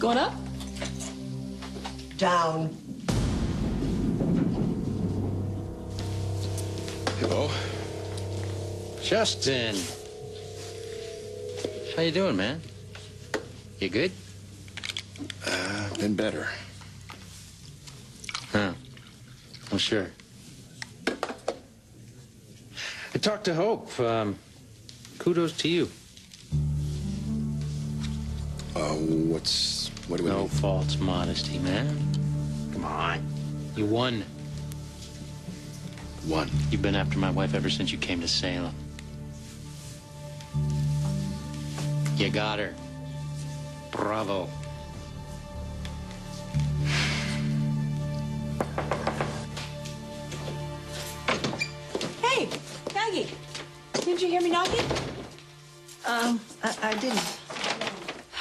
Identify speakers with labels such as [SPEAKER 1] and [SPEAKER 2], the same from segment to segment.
[SPEAKER 1] Going up?
[SPEAKER 2] Down.
[SPEAKER 3] Hello.
[SPEAKER 4] Justin. How you doing, man? You good?
[SPEAKER 3] Been better.
[SPEAKER 4] Huh. Well, sure. I talked to Hope. Kudos to you.
[SPEAKER 3] What do we
[SPEAKER 4] No
[SPEAKER 3] mean?
[SPEAKER 4] false modesty, man. Come on. You won.
[SPEAKER 3] One.
[SPEAKER 4] You've been after my wife ever since you came to Salem. You got her. Bravo.
[SPEAKER 1] Hey, Maggie. Didn't you hear me knocking?
[SPEAKER 2] I didn't.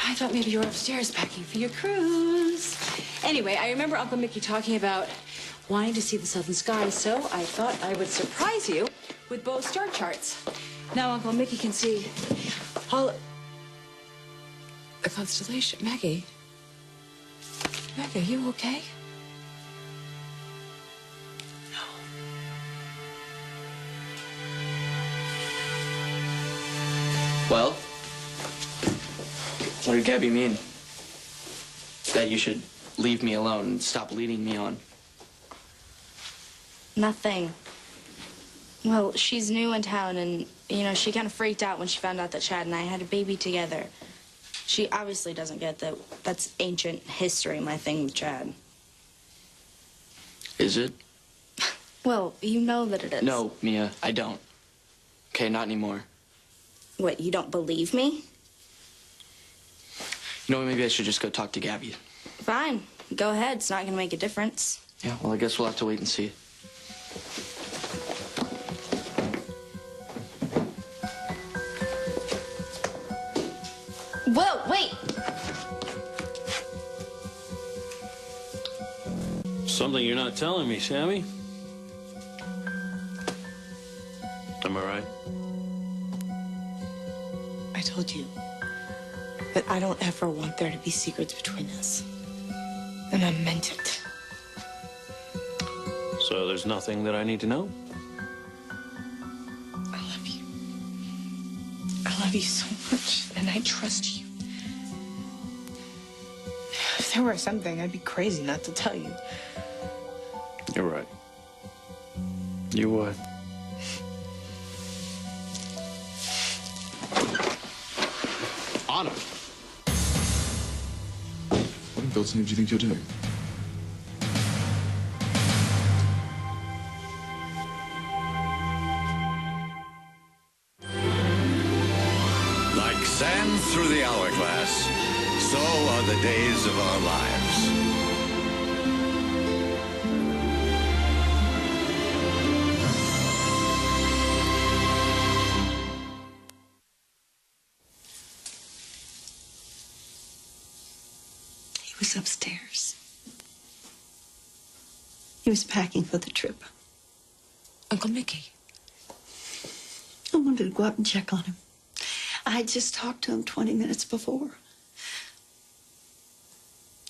[SPEAKER 1] I thought maybe you were upstairs packing for your cruise. Anyway, I remember Uncle Mickey talking about wanting to see the southern skies, so I thought I would surprise you with Beau's star charts. Now Uncle Mickey can see all the constellation. Maggie. Maggie, are you okay?
[SPEAKER 5] Well, what did Gabby mean? That you should leave me alone and stop leading me on?
[SPEAKER 6] Nothing. Well, she's new in town, and, you know, she kind of freaked out when she found out that Chad and I had a baby together. She obviously doesn't get that that's ancient history, my thing with Chad.
[SPEAKER 5] Is it?
[SPEAKER 6] Well, you know that it is.
[SPEAKER 5] No, Mia, I don't. Okay, not anymore.
[SPEAKER 6] What, you don't believe me?
[SPEAKER 5] You know what, maybe I should just go talk to Gabby.
[SPEAKER 6] Fine. Go ahead. It's not going to make a difference.
[SPEAKER 5] Yeah, well, I guess we'll have to wait and see.
[SPEAKER 6] Whoa, wait!
[SPEAKER 7] Something you're not telling me, Sammy. Am I right?
[SPEAKER 8] I told you that I don't ever want there to be secrets between us. And I meant it.
[SPEAKER 7] So there's nothing that I need to know?
[SPEAKER 8] I love you. I love you so much, and I trust you. If there were something, I'd be crazy not to tell you.
[SPEAKER 7] You're right. You would.
[SPEAKER 3] Anna! What in God's name do you think you're doing?
[SPEAKER 9] Like sand through the hourglass, so are the days of our lives.
[SPEAKER 2] He was upstairs. He was packing for the trip.
[SPEAKER 8] Uncle Mickey.
[SPEAKER 2] I wanted to go up and check on him. I had just talked to him 20 minutes before.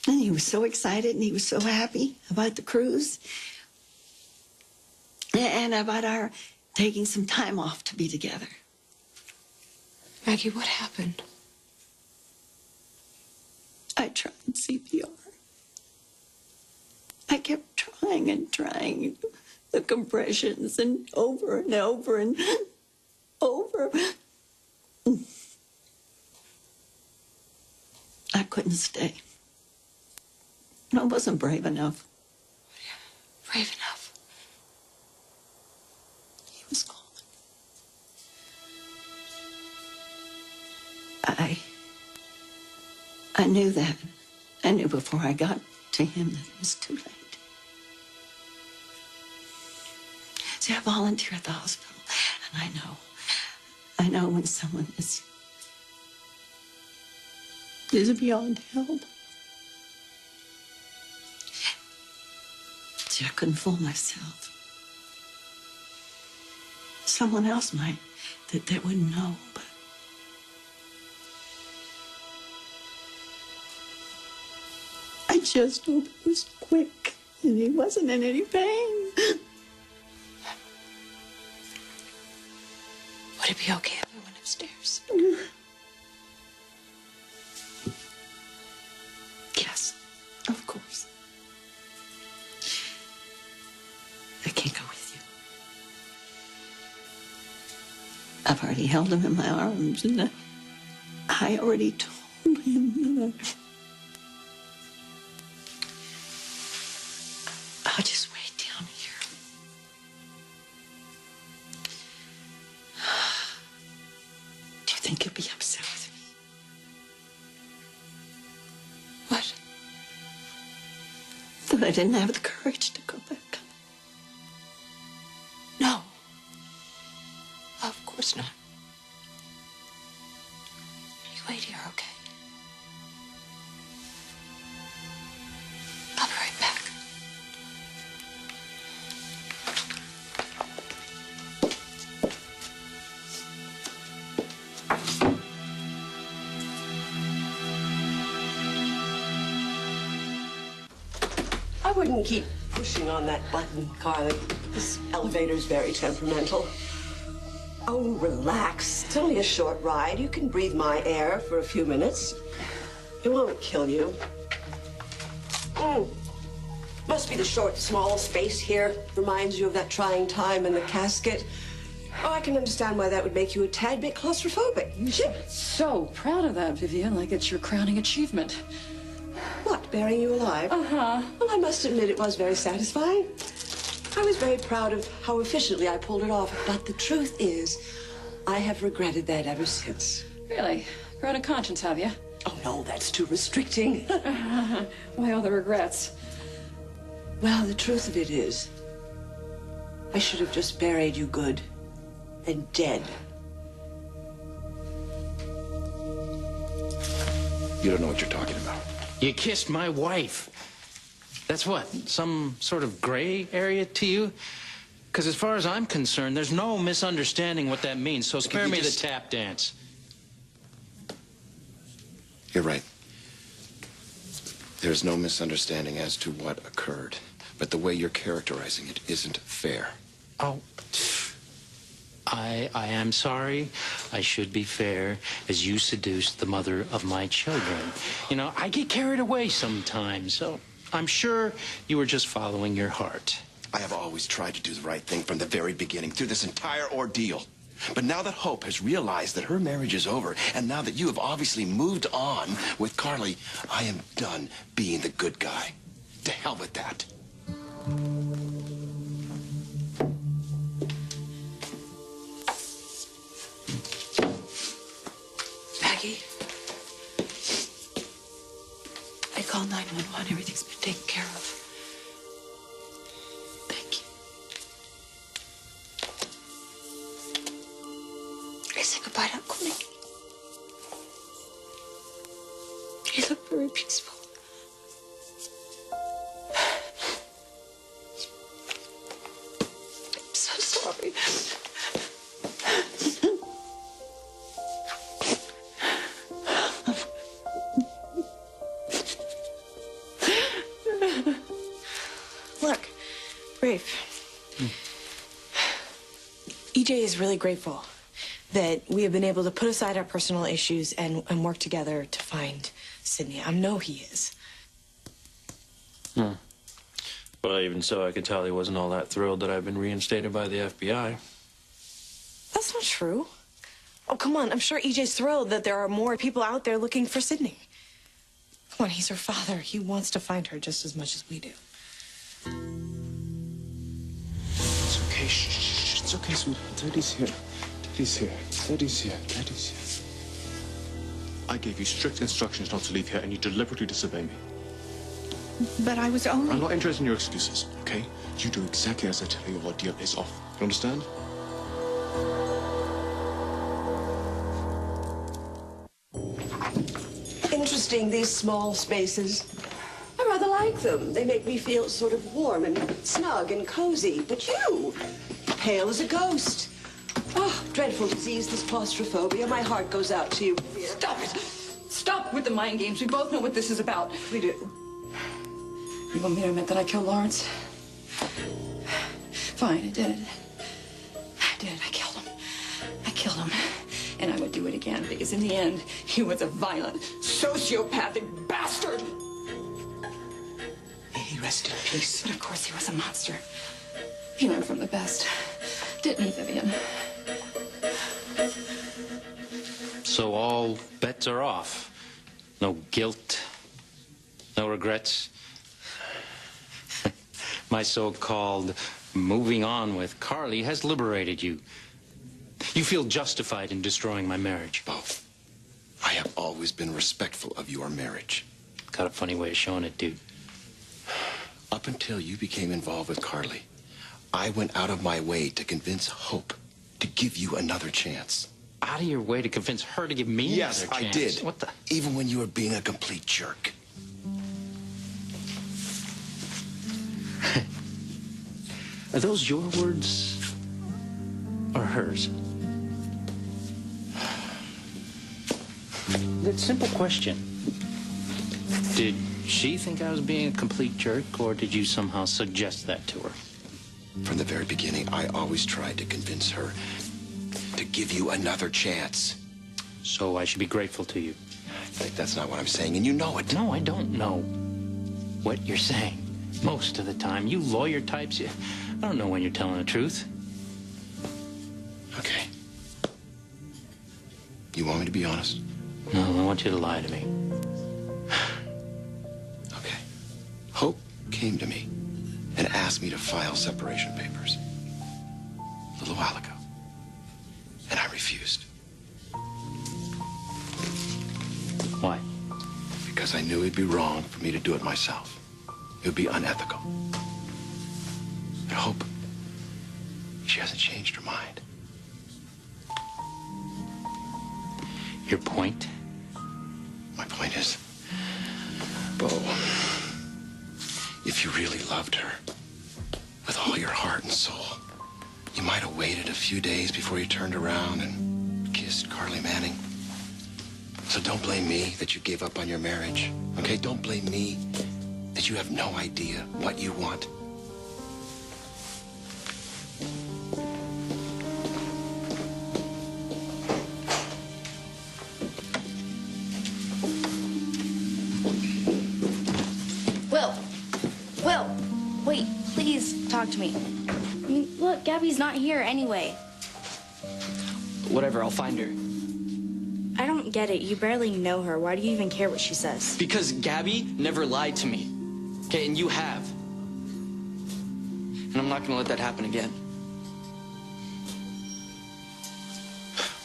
[SPEAKER 2] And he was so excited and he was so happy about the cruise. And about our taking some time off to be together.
[SPEAKER 8] Maggie, what happened?
[SPEAKER 2] I tried CPR. I kept trying and trying the compressions and over and over and over. I couldn't stay. I wasn't brave enough.
[SPEAKER 8] Brave enough.
[SPEAKER 2] He was gone. I knew that. I knew before I got to him that it was too late. See, I volunteer at the hospital, and I know when someone is beyond help. See, I couldn't fool myself. Someone else might that wouldn't know, but just hope it was quick and he wasn't in any pain.
[SPEAKER 1] Would it be okay if I went upstairs?
[SPEAKER 2] Yes, of course. I can't go with you. I've already held him in my arms, and I already told him that I'll just wait down here. Do you think he'll be upset with me?
[SPEAKER 1] What?
[SPEAKER 2] That I didn't have the courage to go back.
[SPEAKER 1] No. Of course not. You wait here, okay? I'll be right back.
[SPEAKER 10] I wouldn't keep pushing on that button, Carly. This elevator's very temperamental. Oh, relax. It's only a short ride. You can breathe my air for a few minutes. It won't kill you. Must be the short, small space here. Reminds you of that trying time in the casket. Oh, I can understand why that would make you a tad bit claustrophobic.
[SPEAKER 1] You should be so proud of that, Vivian, like it's your crowning achievement.
[SPEAKER 10] What, burying you alive?
[SPEAKER 1] Uh-huh.
[SPEAKER 10] Well, I must admit it was very satisfying. I was very proud of how efficiently I pulled it off, but the truth is, I have regretted that ever since.
[SPEAKER 1] Really? Grown a conscience, have you?
[SPEAKER 10] Oh, no, that's too restricting.
[SPEAKER 1] Why all the regrets?
[SPEAKER 10] Well, the truth of it is, I should have just buried you good and dead.
[SPEAKER 3] You don't know what you're talking about.
[SPEAKER 4] You kissed my wife. That's what, some sort of gray area to you? Because as far as I'm concerned, there's no misunderstanding what that means, so spare me the tap dance.
[SPEAKER 11] You're right. There's no misunderstanding as to what occurred, but the way you're characterizing it isn't fair.
[SPEAKER 4] Oh, I am sorry. I should be fair, as you seduced the mother of my children. You know, I get carried away sometimes, so I'm sure you were just following your heart.
[SPEAKER 11] I have always tried to do the right thing from the very beginning through this entire ordeal. But now that Hope has realized that her marriage is over, and now that you have obviously moved on with Carly, I am done being the good guy. To hell with that.
[SPEAKER 1] Maggie, I called 911. Everything's been taken care of. Thank you. I say goodbye to Uncle Mickey. He looked very peaceful. I'm so sorry.
[SPEAKER 8] Look, Rafe. EJ is really grateful that we have been able to put aside our personal issues and work together to find Sydney. I know he is.
[SPEAKER 7] But even so, I could tell he wasn't all that thrilled that I've been reinstated by the FBI.
[SPEAKER 8] That's not true. Oh, come on. I'm sure EJ's thrilled that there are more people out there looking for Sydney. Come on, he's her father. He wants to find her just as much as we do.
[SPEAKER 3] It's okay. Shh. It's okay, sweetheart. Daddy's here. Daddy's here. Daddy's here. Daddy's here. I gave you strict instructions not to leave here, and you deliberately disobey me.
[SPEAKER 2] But I was only...
[SPEAKER 3] I'm not interested in your excuses, okay? You do exactly as I tell you, or deal is off. You understand?
[SPEAKER 10] Interesting, these small spaces. I rather like them. They make me feel sort of warm and snug and cozy. But you, pale as a ghost. Oh, dreadful disease, this claustrophobia. My heart goes out to you.
[SPEAKER 1] Stop it. Stop with the mind games. We both know what this is about.
[SPEAKER 10] We do.
[SPEAKER 2] You want me to admit that I killed Lawrence? Fine, I did. I killed him. I killed him. And I would do it again because in the end, he was a violent, sociopathic bastard.
[SPEAKER 10] May he rest in peace.
[SPEAKER 2] But of course he was a monster. He learned from the best. Didn't he, Vivian?
[SPEAKER 4] So all bets are off. No guilt, no regrets. My so-called moving on with Carly has liberated you. You feel justified in destroying my marriage.
[SPEAKER 11] Bo, I have always been respectful of your marriage.
[SPEAKER 4] Got a funny way of showing it, dude.
[SPEAKER 11] Up until you became involved with Carly, I went out of my way to convince Hope to give you another chance.
[SPEAKER 4] Out of your way to convince her to give me another chance?
[SPEAKER 11] Yes, I did.
[SPEAKER 4] What the?
[SPEAKER 11] Even when you were being a complete jerk.
[SPEAKER 4] Are those your words or hers? That simple question. Did she think I was being a complete jerk, or did you somehow suggest that to her?
[SPEAKER 11] From the very beginning, I always tried to convince her to give you another chance.
[SPEAKER 4] So I should be grateful to you.
[SPEAKER 11] That's not what I'm saying, and you know it.
[SPEAKER 4] No, I don't know what you're saying. Most of the time, you lawyer types, I don't know when you're telling the truth.
[SPEAKER 11] Okay. You want me to be honest?
[SPEAKER 4] No, I want you to lie to me.
[SPEAKER 11] Okay. Hope came to me and asked me to file separation papers a little while ago. And I refused.
[SPEAKER 4] Why?
[SPEAKER 11] Because I knew it'd be wrong for me to do it myself. It would be unethical. But Hope, she hasn't changed her mind.
[SPEAKER 4] Your point?
[SPEAKER 11] My point is, Bo, if you really loved her with all your heart and soul, you might have waited a few days before you turned around and kissed Carly Manning. So don't blame me that you gave up on your marriage, okay? Don't blame me that you have no idea what you want.
[SPEAKER 6] Will, wait, please talk to me. I mean, look, Gabby's not here anyway.
[SPEAKER 5] Whatever, I'll find her.
[SPEAKER 6] I don't get it. You barely know her. Why do you even care what she says?
[SPEAKER 5] Because Gabby never lied to me. Okay, and you have. And I'm not gonna let that happen again.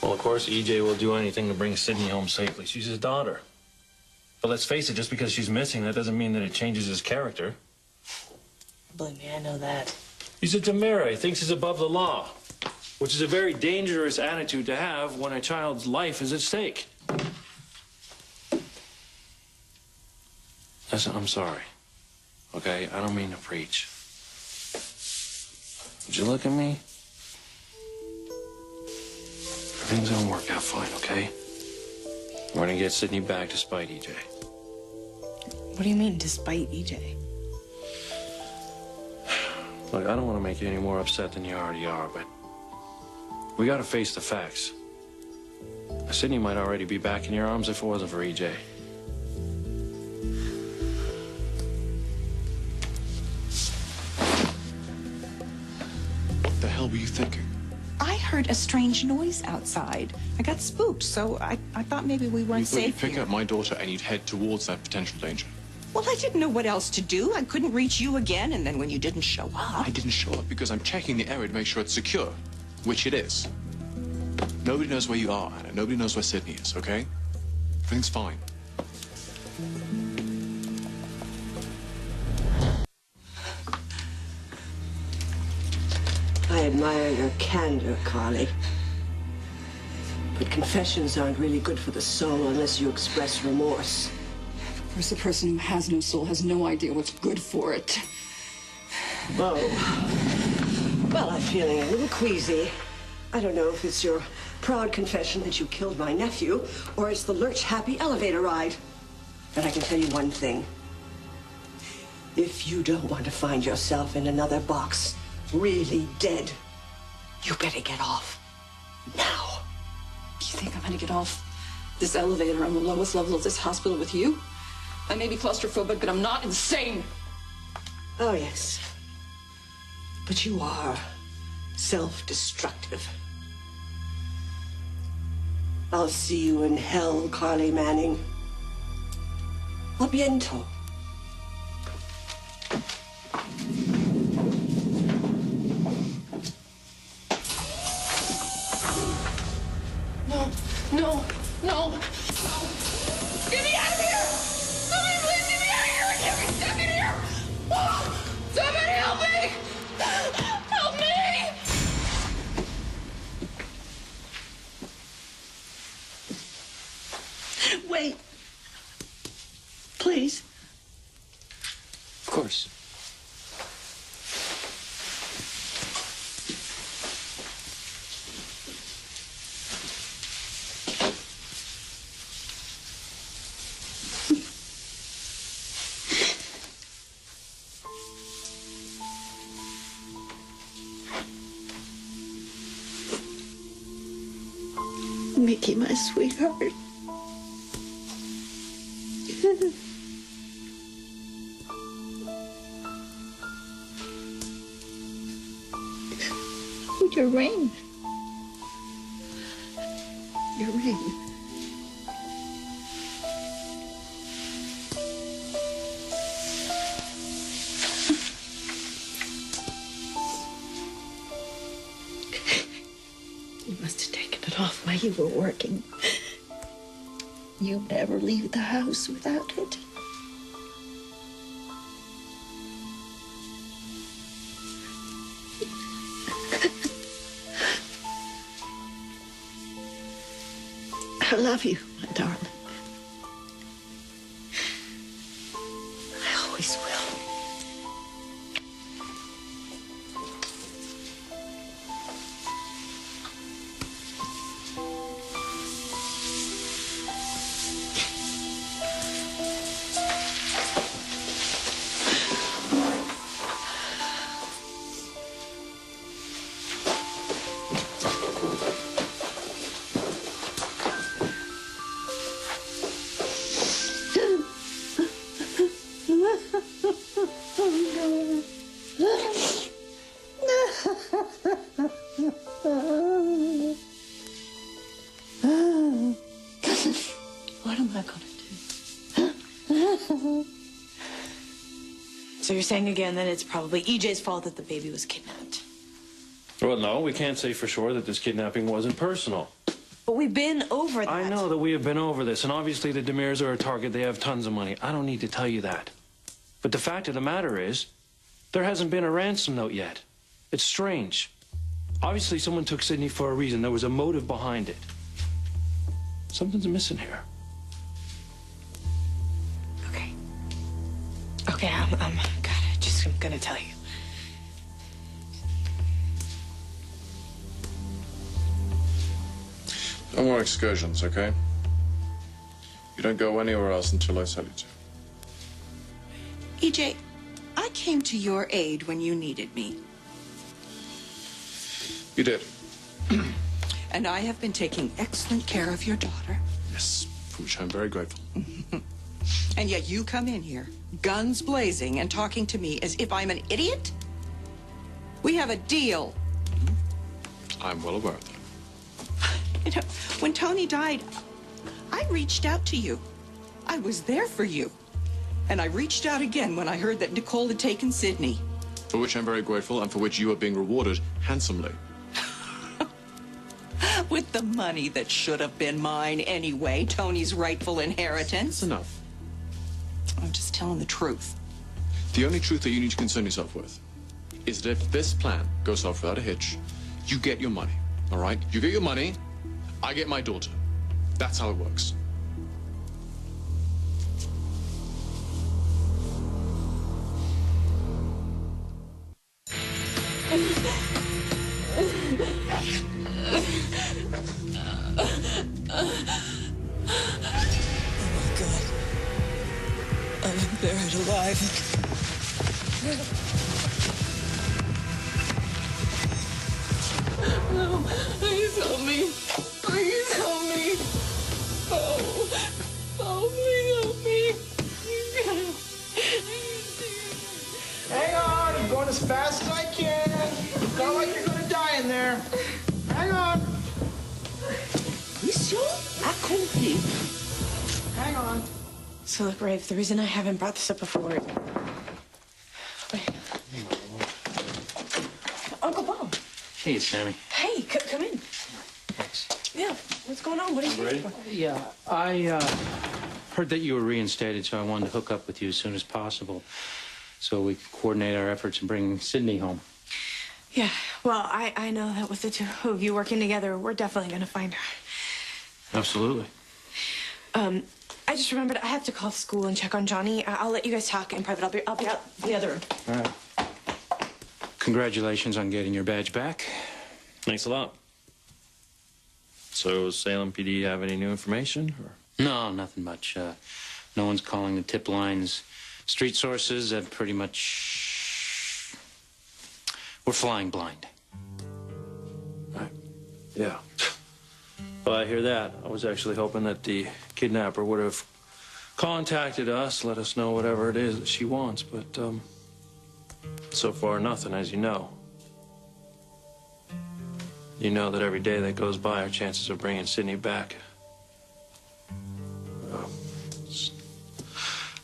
[SPEAKER 7] Well, of course, EJ will do anything to bring Sydney home safely. She's his daughter. But let's face it, just because she's missing, that doesn't mean that it changes his character.
[SPEAKER 8] Believe me, I know that.
[SPEAKER 7] He's a Demera. He thinks he's above the law, which is a very dangerous attitude to have when a child's life is at stake. Listen, I'm sorry. Okay? I don't mean to preach. Would you look at me? Everything's gonna work out fine, okay? We're gonna get Sydney back despite EJ.
[SPEAKER 8] What do you mean, despite EJ?
[SPEAKER 7] Look, I don't want to make you any more upset than you already are, but we gotta face the facts. Sydney might already be back in your arms if it wasn't for EJ.
[SPEAKER 3] What the hell were you thinking?
[SPEAKER 12] I heard a strange noise outside. I got spooked, so I thought maybe we weren't
[SPEAKER 3] You thought you'd
[SPEAKER 12] safe
[SPEAKER 3] pick
[SPEAKER 12] here.
[SPEAKER 3] up my daughter and you'd head towards that potential danger.
[SPEAKER 12] Well, I didn't know what else to do. I couldn't reach you again, and then when you didn't show up...
[SPEAKER 3] I didn't show up because I'm checking the area to make sure it's secure, which it is. Nobody knows where you are, Anna. Nobody knows where Sydney is, okay? Everything's fine.
[SPEAKER 10] I admire your candor, Carly. But confessions aren't really good for the soul unless you express remorse.
[SPEAKER 2] Of course, the person who has no soul has no idea what's good for it.
[SPEAKER 10] Oh. Well, I'm feeling a little queasy. I don't know if it's your proud confession that you killed my nephew, or it's the Lurch Happy elevator ride. But I can tell you one thing. If you don't want to find yourself in another box, really dead, you better get off now.
[SPEAKER 2] Do you think I'm gonna get off this elevator on the lowest level of this hospital with you? I may be claustrophobic, but I'm not insane.
[SPEAKER 10] Oh, yes. But you are self-destructive. I'll see you in hell, Carly Manning. A bientôt.
[SPEAKER 2] No, no, no. Get me out of here! Somebody please get me out of here! I can't be stuck in here! Oh, somebody help me! Help me!
[SPEAKER 10] Wait. Please.
[SPEAKER 5] Of course.
[SPEAKER 10] Mickey, my sweetheart.
[SPEAKER 2] Oh, your ring. Your ring.
[SPEAKER 10] You must have taken it off while you were working. You never leave the house without it. I love you, my darling. I always will. What am I gonna do?
[SPEAKER 8] So you're saying again that it's probably EJ's fault that the baby was kidnapped.
[SPEAKER 7] Well, no, we can't say for sure that this kidnapping wasn't personal.
[SPEAKER 8] But we've been over that.
[SPEAKER 7] I know that we have been over this, and obviously the Demirs are a target. They have tons of money. I don't need to tell you that. But the fact of the matter is, there hasn't been a ransom note yet. It's strange. Obviously, someone took Sydney for a reason. There was a motive behind it. Something's missing here.
[SPEAKER 8] Okay, I'm gonna tell you.
[SPEAKER 3] No more excursions, okay? You don't go anywhere else until I tell you to.
[SPEAKER 12] EJ, I came to your aid when you needed me.
[SPEAKER 3] You did.
[SPEAKER 12] And I have been taking excellent care of your daughter.
[SPEAKER 3] Yes, for which I'm very grateful.
[SPEAKER 12] And yet you come in here, guns blazing, and talking to me as if I'm an idiot? We have a deal.
[SPEAKER 3] I'm well aware of that.
[SPEAKER 12] You know, when Tony died, I reached out to you. I was there for you. And I reached out again when I heard that Nicole had taken Sydney.
[SPEAKER 3] For which I'm very grateful and for which you are being rewarded handsomely.
[SPEAKER 12] With the money that should have been mine anyway, Tony's rightful inheritance.
[SPEAKER 3] That's enough.
[SPEAKER 12] I'm just telling the truth.
[SPEAKER 3] The only truth that you need to concern yourself with is that if this plan goes off without a hitch, you get your money, all right? You get your money, I get my daughter. That's how it works.
[SPEAKER 12] I am buried alive.
[SPEAKER 2] No, please help me. Please help me. Oh, please help me.
[SPEAKER 13] Hang on, I'm going as fast as I can. It's not like you're gonna die in there. Hang on. Hang on.
[SPEAKER 8] So look, Rafe, the reason I haven't brought this up before. Wait. Uncle Bob.
[SPEAKER 4] Hey, Sammy.
[SPEAKER 8] Hey, come in.
[SPEAKER 4] Thanks.
[SPEAKER 8] Yeah, what's going on? What are you
[SPEAKER 4] Ready?
[SPEAKER 8] for?
[SPEAKER 4] Yeah, I heard that you were reinstated, so I wanted to hook up with you as soon as possible so we could coordinate our efforts in bringing Sydney home.
[SPEAKER 8] Yeah, well, I know that with the two of you working together, we're definitely gonna find her.
[SPEAKER 7] Absolutely.
[SPEAKER 8] I just remembered I have to call school and check on Johnny. I'll let you guys talk in private. I'll be out the other room.
[SPEAKER 4] All right. Congratulations on getting your badge back.
[SPEAKER 7] Thanks a lot. So, Salem PD have any new information? Or?
[SPEAKER 4] No, nothing much. No one's calling the tip lines. Street sources have pretty much... We're flying blind.
[SPEAKER 7] Right. Yeah. Well, I hear that. I was actually hoping that the kidnapper would have contacted us, let us know whatever it is that she wants, but so far nothing, as you know. You know that every day that goes by, our chances of bringing Sydney back it's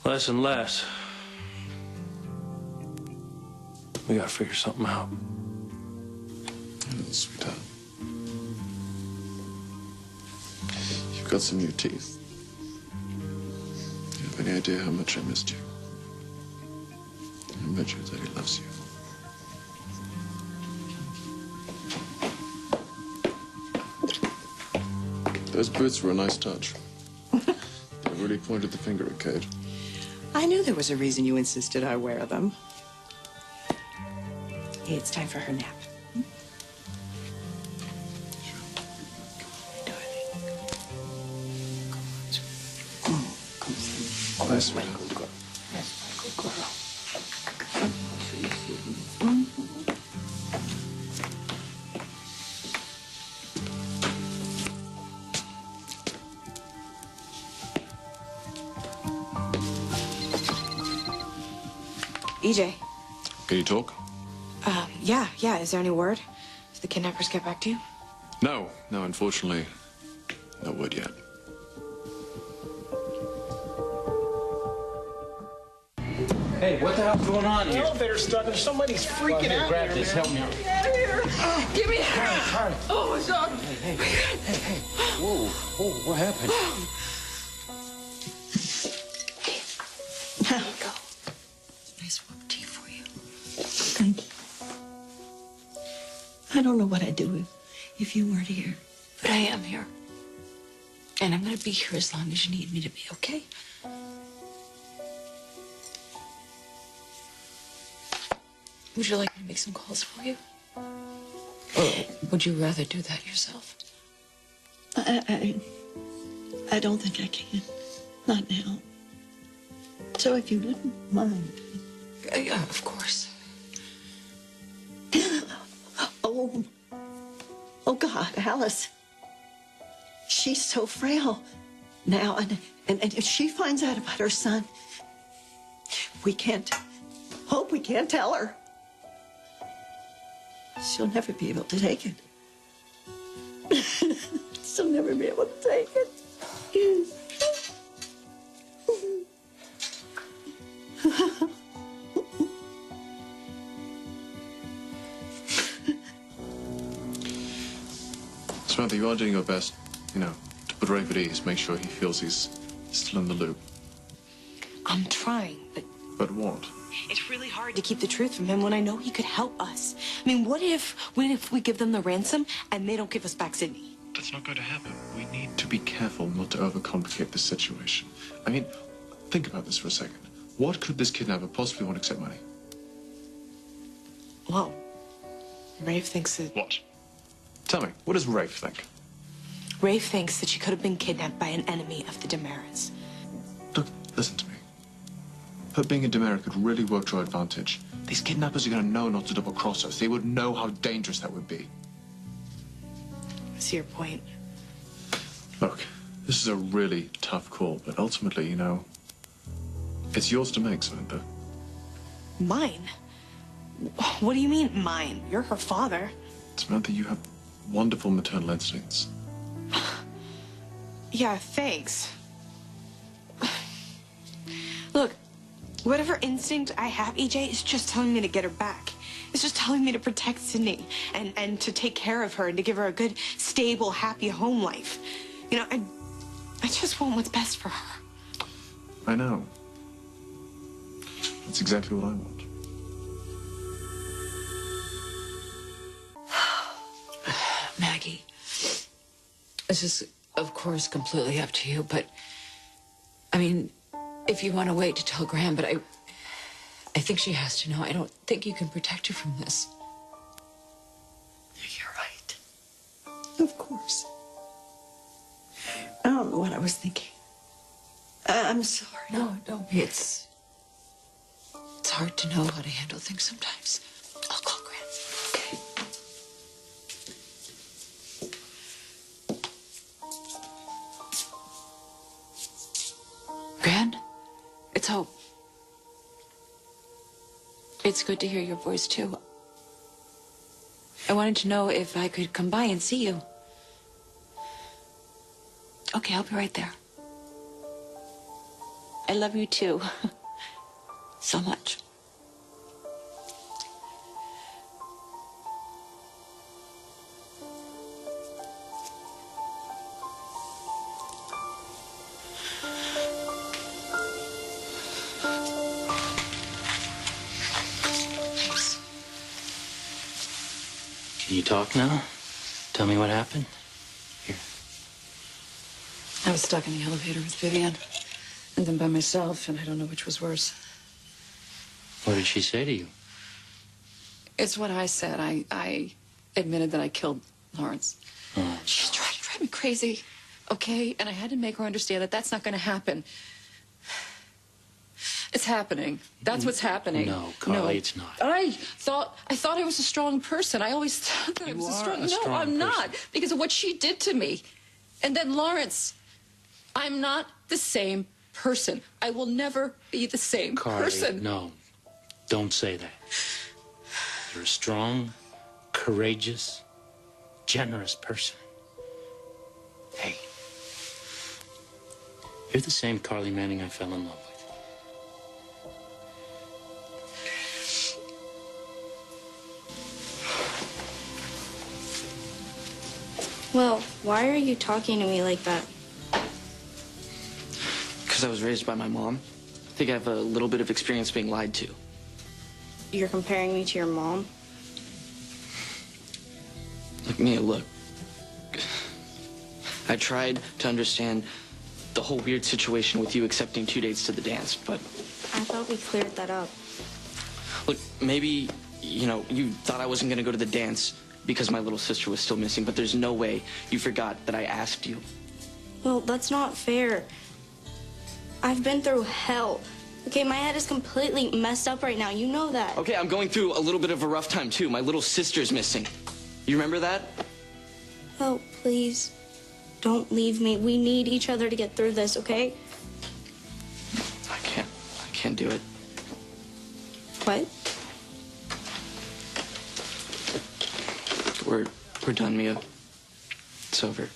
[SPEAKER 7] less and less. We gotta figure something out.
[SPEAKER 3] Sweetheart. You've got some new teeth. You have any idea how much I missed you? I bet you that he loves you. Those boots were a nice touch. They really pointed the finger at Kate.
[SPEAKER 12] I knew there was a reason you insisted I wear them. Hey, it's time for her nap.
[SPEAKER 3] Nice, sweetheart.
[SPEAKER 8] EJ.
[SPEAKER 3] Can you talk?
[SPEAKER 8] Yeah. Is there any word? Did the kidnappers get back to you?
[SPEAKER 3] No, unfortunately, no word yet.
[SPEAKER 4] Hey, what the hell's going on
[SPEAKER 13] The
[SPEAKER 4] here?
[SPEAKER 13] elevator's stuck and somebody's freaking out.
[SPEAKER 4] Grab
[SPEAKER 13] here,
[SPEAKER 4] this,
[SPEAKER 13] man.
[SPEAKER 4] help me out.
[SPEAKER 2] Get out of here. Give me a hand. Oh, my God.
[SPEAKER 4] Hey. Whoa, what happened?
[SPEAKER 2] Now go. Nice warm tea for you. Thank you. I don't know what I'd do if you weren't here, but I am here. And I'm going to be here as long as you need me to be, okay? Would you like me to make some calls for you? Or would you rather do that yourself?
[SPEAKER 14] I don't think I can. Not now. So if you wouldn't mind.
[SPEAKER 2] Yeah, of course.
[SPEAKER 14] Oh God, Alice. She's so frail now, and if she finds out about her son, we can't tell her. She'll never be able to take it. She'll never be able to take it.
[SPEAKER 3] Samantha, you are doing your best, to put Rafe at ease, make sure he feels he's still in the loop.
[SPEAKER 8] I'm trying, but...
[SPEAKER 3] But what?
[SPEAKER 8] It's really hard to keep the truth from him when I know he could help us. I mean, what if we give them the ransom and they don't give us back Sydney?
[SPEAKER 3] That's not going to happen. We need to be careful not to overcomplicate the situation. I mean, think about this for a second. What could this kidnapper possibly want except money?
[SPEAKER 8] Well, Rafe thinks that...
[SPEAKER 3] What? Tell me, what does Rafe think?
[SPEAKER 8] Rafe thinks that she could have been kidnapped by an enemy of the Damaras.
[SPEAKER 3] Look, listen to me. Her being a Demara could really work to our advantage. These kidnappers are going to know not to double-cross us. They would know how dangerous that would be.
[SPEAKER 8] I see your point.
[SPEAKER 3] Look, this is a really tough call, but ultimately, you know, it's yours to make, Samantha.
[SPEAKER 8] Mine? What do you mean, mine? You're her father.
[SPEAKER 3] Samantha, you have wonderful maternal instincts.
[SPEAKER 8] Yeah, thanks. Look, whatever instinct I have, EJ, is just telling me to get her back. It's just telling me to protect Sydney and to take care of her and to give her a good, stable, happy home life. You know, I just want what's best for her.
[SPEAKER 3] I know. That's exactly what I want.
[SPEAKER 1] Maggie, this is, of course, completely up to you, but, I mean, if you want to wait to tell Graham, but I think she has to know. I don't think you can protect her from this.
[SPEAKER 14] You're right. Of course. I don't know what I was thinking. I'm sorry.
[SPEAKER 1] No, don't be. It's hard to know how to handle things sometimes. I'll call Graham.
[SPEAKER 14] Okay.
[SPEAKER 1] Gran, it's Hope. It's good to hear your voice, too. I wanted to know if I could come by and see you. Okay, I'll be right there. I love you, too. So much.
[SPEAKER 4] Can you talk now? Tell me what happened? Here.
[SPEAKER 15] I was stuck in the elevator with Vivian, and then by myself, and I don't know which was worse.
[SPEAKER 4] What did she say to you?
[SPEAKER 15] It's what I said. I admitted that I killed Lawrence.
[SPEAKER 4] Oh.
[SPEAKER 15] She's trying to drive me crazy, okay? And I had to make her understand that that's not going to happen. It's happening. That's what's happening.
[SPEAKER 4] No, Carly, it's not.
[SPEAKER 15] I thought I was a strong person. I always thought that I was a strong. No, I'm not, because of what she did to me. And then Lawrence, I'm not the same person. I will never be the same
[SPEAKER 4] Carly,
[SPEAKER 15] person.
[SPEAKER 4] no. Don't say that. You're a strong, courageous, generous person. Hey, you're the same Carly Manning I fell in love with.
[SPEAKER 6] Well, why are you talking to me like that?
[SPEAKER 5] Because I was raised by my mom. I think I have a little bit of experience being lied to.
[SPEAKER 6] You're comparing me to your mom?
[SPEAKER 5] Look, Mia, look. I tried to understand the whole weird situation with you accepting 2 dates to the dance, but...
[SPEAKER 6] I thought we cleared that up.
[SPEAKER 5] Look, maybe, you know, you thought I wasn't going to go to the dance because my little sister was still missing, but there's no way you forgot that I asked you.
[SPEAKER 6] Well, that's not fair. I've been through hell. Okay, my head is completely messed up right now. You know that.
[SPEAKER 5] Okay, I'm going through a little bit of a rough time, too. My little sister's missing. You remember that?
[SPEAKER 6] Oh, please. Don't leave me. We need each other to get through this, okay?
[SPEAKER 5] I can't do it.
[SPEAKER 6] What?
[SPEAKER 5] We're done, Mia. It's over.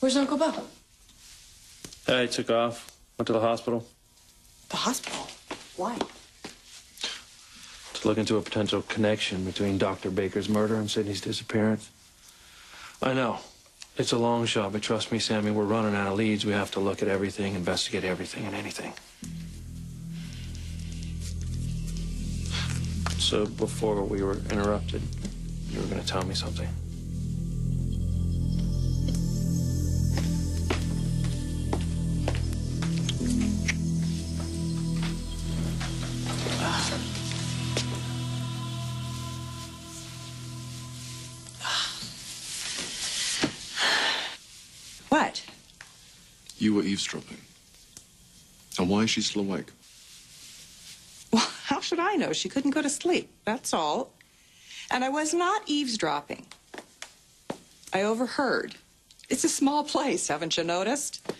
[SPEAKER 15] Where's Uncle Bob?
[SPEAKER 7] I took off. Went to the hospital.
[SPEAKER 8] The hospital? Why?
[SPEAKER 7] To look into a potential connection between Dr. Baker's murder and Sydney's disappearance. I know. It's a long shot, but trust me, Sammy, we're running out of leads. We have to look at everything, investigate everything and anything. So before we were interrupted, you were going to tell me something.
[SPEAKER 3] You were eavesdropping. And why is she still awake?
[SPEAKER 12] Well, how should I know? She couldn't go to sleep, that's all. And I was not eavesdropping. I overheard. It's a small place, haven't you noticed?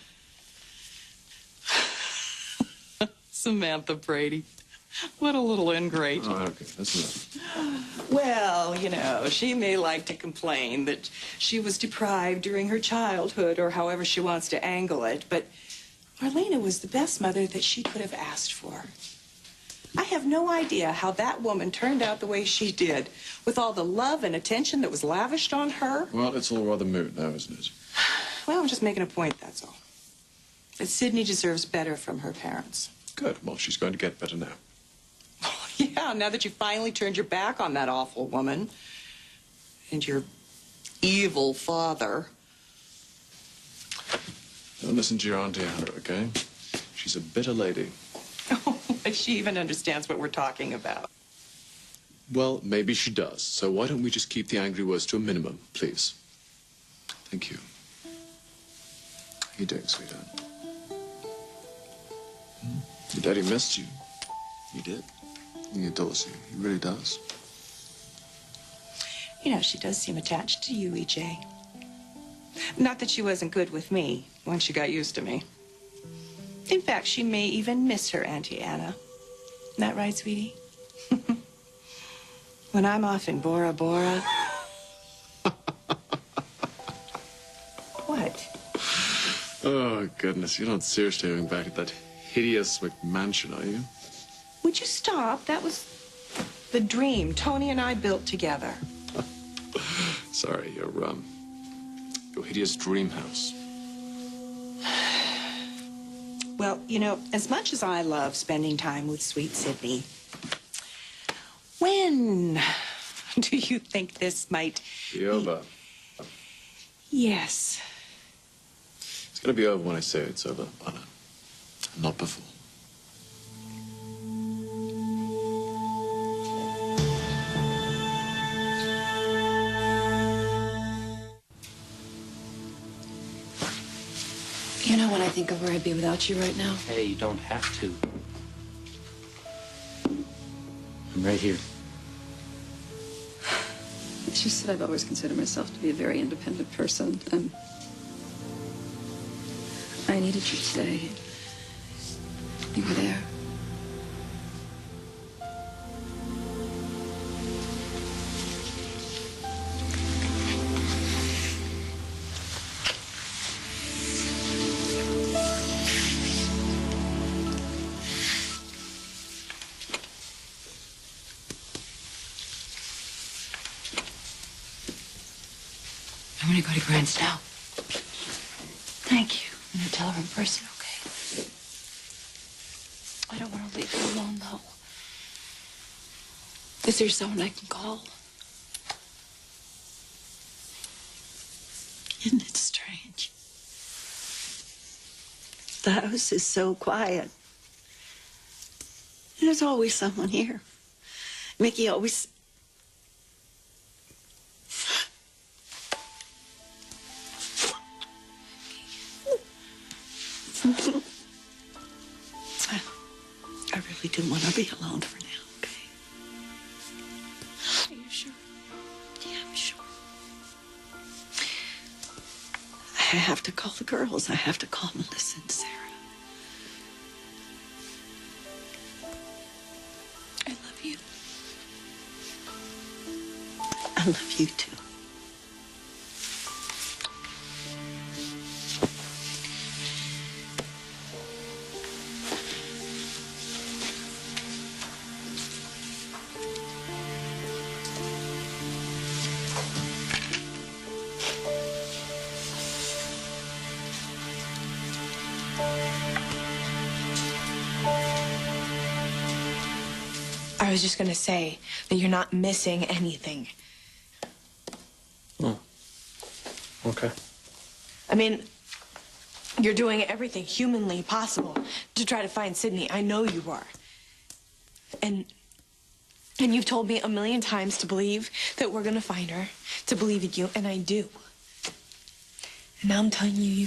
[SPEAKER 12] Samantha Brady. What a little ingrate.
[SPEAKER 3] Oh, okay, that's enough.
[SPEAKER 12] Well, you know, she may like to complain that she was deprived during her childhood or however she wants to angle it, but Marlena was the best mother that she could have asked for. I have no idea how that woman turned out the way she did, with all the love and attention that was lavished on her.
[SPEAKER 3] Well, it's all rather moot now, isn't it?
[SPEAKER 12] Well, I'm just making a point, that's all. That Sydney deserves better from her parents.
[SPEAKER 3] Good. Well, she's going to get better now.
[SPEAKER 12] Yeah, now that you finally turned your back on that awful woman and your evil father.
[SPEAKER 3] Don't listen to your Auntie Anna, okay? She's a bitter lady.
[SPEAKER 12] Oh, but she even understands what we're talking about.
[SPEAKER 3] Well, maybe she does. So why don't we just keep the angry words to a minimum, please? Thank you. How you doing, sweetheart? Your daddy missed you. He did. He adores you. He really does.
[SPEAKER 12] You know, she does seem attached to you, EJ. Not that she wasn't good with me once she got used to me. In fact, she may even miss her Auntie Anna. Isn't that right, sweetie? When I'm off in Bora Bora. What?
[SPEAKER 3] Oh, goodness. You're not seriously going back at that hideous McMansion, are you?
[SPEAKER 12] Would you stop? That was the dream Tony and I built together.
[SPEAKER 3] Sorry, your hideous dream house.
[SPEAKER 12] Well, you know, as much as I love spending time with sweet Sydney, when do you think this might
[SPEAKER 3] Be over.
[SPEAKER 12] Yes.
[SPEAKER 3] It's going to be over when I say it's over, Anna. Not before.
[SPEAKER 1] You know, when I think of where I'd be without you right now.
[SPEAKER 4] Hey, you don't have to. I'm right here.
[SPEAKER 15] It's just that I've always considered myself to be a very independent person, and I needed you today. You were there.
[SPEAKER 1] I'm gonna go to Grant's now. Thank you. I'm gonna tell her in person, okay? I don't want to leave you alone, though. Is there someone I can call?
[SPEAKER 14] Isn't it strange? The house is so quiet. There's always someone here. Mickey always... I really do want to be alone for now, okay?
[SPEAKER 1] Are you sure?
[SPEAKER 14] Yeah, I'm sure. I have to call the girls. I have to call Melissa and Sarah.
[SPEAKER 1] I love you.
[SPEAKER 14] I love you, too.
[SPEAKER 8] I was just gonna say that you're not missing anything.
[SPEAKER 7] Oh. Okay.
[SPEAKER 8] I mean, you're doing everything humanly possible to try to find Sydney. I know you are. And you've told me a million times to believe that we're gonna find her, to believe in you, and I do. And now I'm telling you,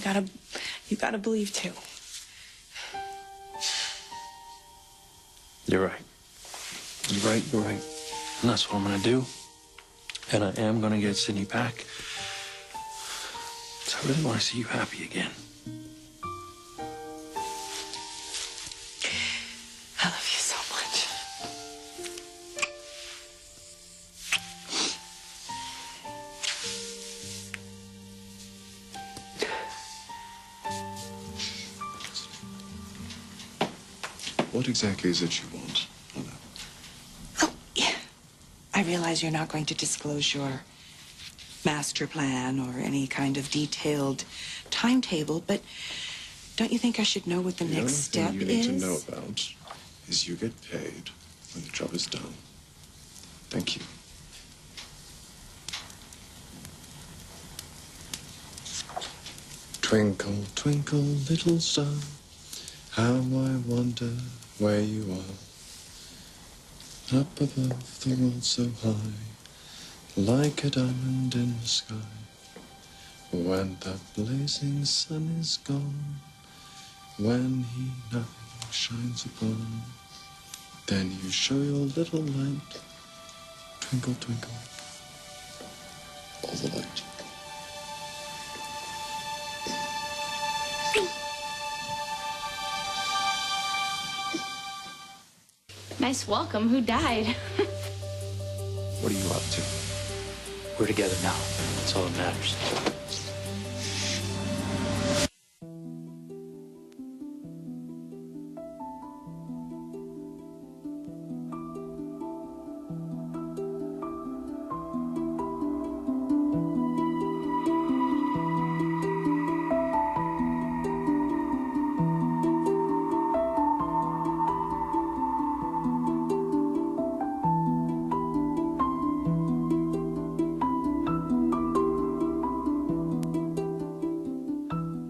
[SPEAKER 8] you
[SPEAKER 12] You gotta believe too.
[SPEAKER 7] You're right. You're right, you're right. And that's what I'm gonna do. And I am gonna get Sydney back. So I really want to see you happy again.
[SPEAKER 12] I love you so much.
[SPEAKER 3] What exactly is it you want?
[SPEAKER 12] I realize you're not going to disclose your master plan or any kind of detailed timetable, but don't you think I should know what the next step
[SPEAKER 3] The only thing you need
[SPEAKER 12] is?
[SPEAKER 3] to know about is you get paid when the job is done. Thank you. Twinkle, twinkle, little star, how I wonder where you are. Up above the world so high, like a diamond in the sky. When the blazing sun is gone, when he nothing shines upon, then you show your little light. Twinkle, twinkle, all the light.
[SPEAKER 6] Nice welcome. Who died?
[SPEAKER 3] What are you up to?
[SPEAKER 4] We're together now. That's all that matters.